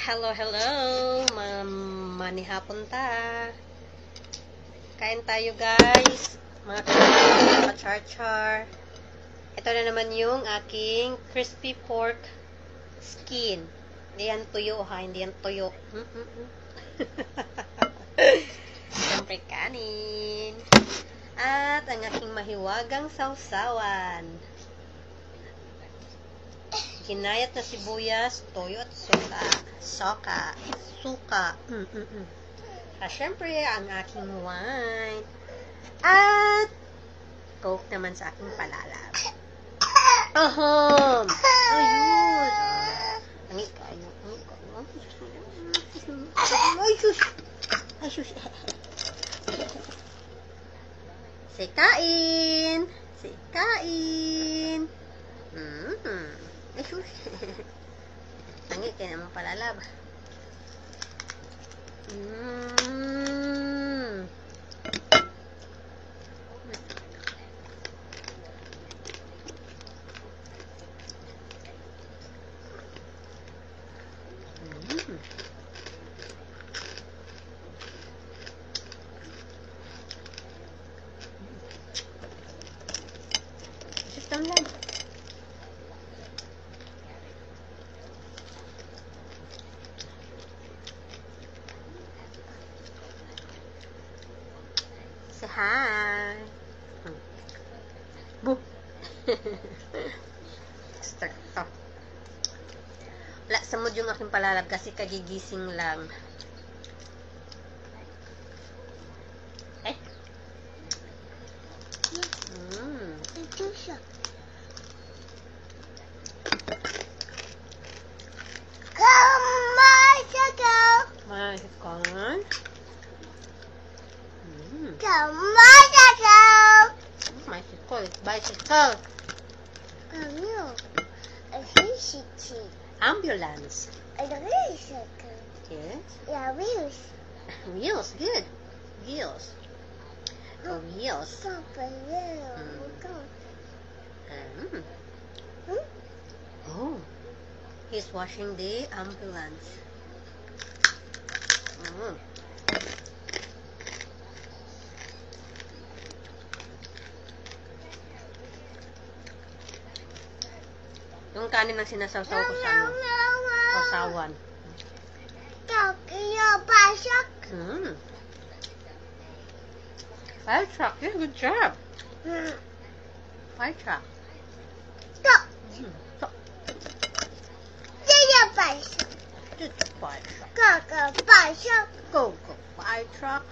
Hello, hello. Manihapon ta. Kain tayo, guys. Mga ka-char-char. Ito na naman yung aking crispy pork skin. Hindi yan tuyo, ha? Hindi yan tuyo. Siyempre, kanin. At ang aking mahiwagang sausawan. Ginayat na sibuyas, toyo at suka. At syempre, ang aking wine. At coke naman sa aking palalab. Aham! Ayun! Ay, sus! Ay, sus! Sikain! Sikain! Ay, sus! Tangi, kaya naman palalab. System lang. Say hi. Boo. Start to. Wala sa mood yung aking palalab kasi kagigising lang. Eh? Ito siya. Mahikan. Bicycle. Bicycle. Ambulance. Yes. Yeah, wheels. Wheels. Good. Wheels. Oh, wheels. Papa, yeah. Oh. He's washing the ambulance. Yung kanin ang sinasawsaw ko sa ano? Sausawan. Fire truck. Yeah, good job. Fire truck. Stop. Stop. Good fire truck. Go, go. Fire truck.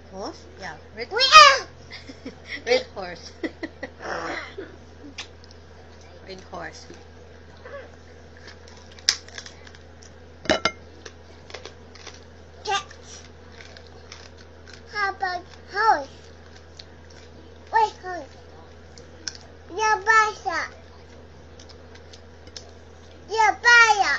Horse? Yeah. Red red horse. Red horse. How about horse? Wait, horse. Yeah, basa. Yeah, baya.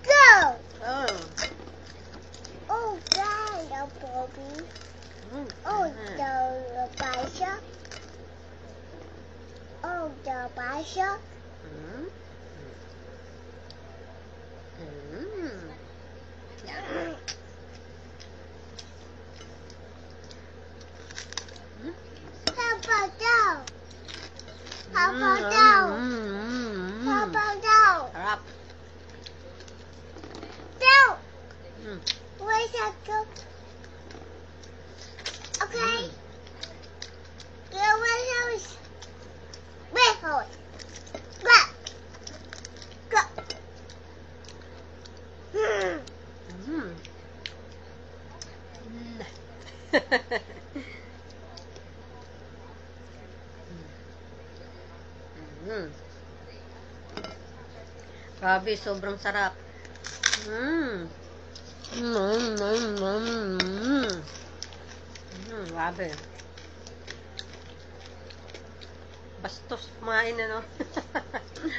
Go. Oh. Oh, baya, Bobby. Oh, the basa. Oh, the basa. Yeah. How about down? How about down? How about down? Harap. Down. Where's that go? Okay. Go where house. Where house? Go. Go. Grabe, sobrang sarap. Grabe. Bastos kumain, ano?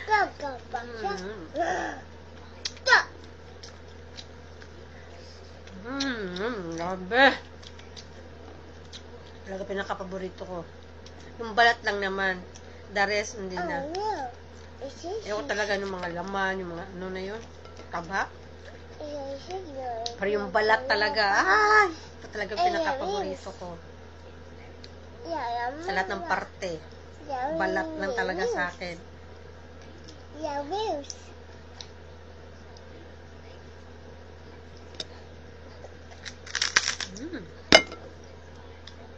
Go, go, basa. Go. Grabe. Talaga pinaka-paborito ko. Yung balat lang naman. The rest, hindi Oh, na. no. Is this Ayoko talaga ng mga laman, yung mga ano na yun. Taba. Pero yung balat talaga, ay! Ito talaga yung pinaka-paborito ko. Sa lahat ng parte. Balat lang talaga sa akin. Yeah, wheels.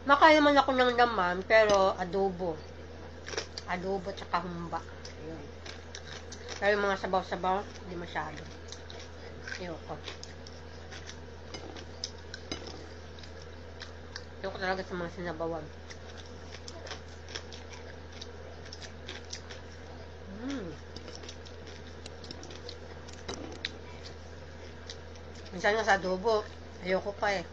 Makain naman ako ng laman, pero adobo. Adobo tsaka humba. Ayun. Pero yung mga sabaw-sabaw, hindi masyado. Ayoko. Ayoko talaga sa mga sinabawan. Minsan nga sa adobo, ayoko pa eh.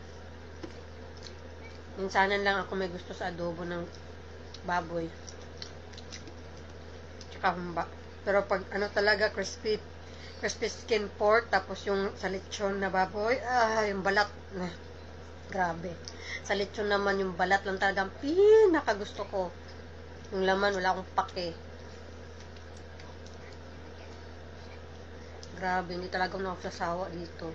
Minsanan lang ako may gusto sa adobo ng baboy. Tsaka humba. Pero pag ano talaga, crispy skin pork, tapos yung sa lechon na baboy, yung balat, grabe. Sa lechon naman, yung balat lang talagang pinakagusto ko. Yung laman, wala akong pake. Grabe, hindi talaga ako nakasasawa dito.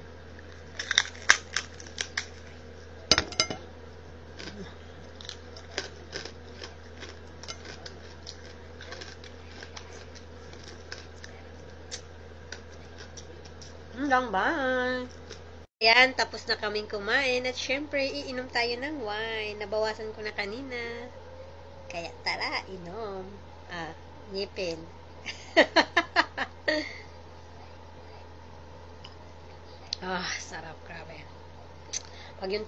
Hanggang bye! Ayan, tapos na kaming kumain at syempre, iinom tayo ng wine. Nabawasan ko na kanina. Kaya tara, inom. Ngipin. Sarap, grabe. Pag yun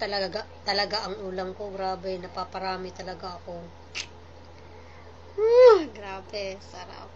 talaga ang ulam ko, grabe, napaparami talaga ako. Grabe, sarap.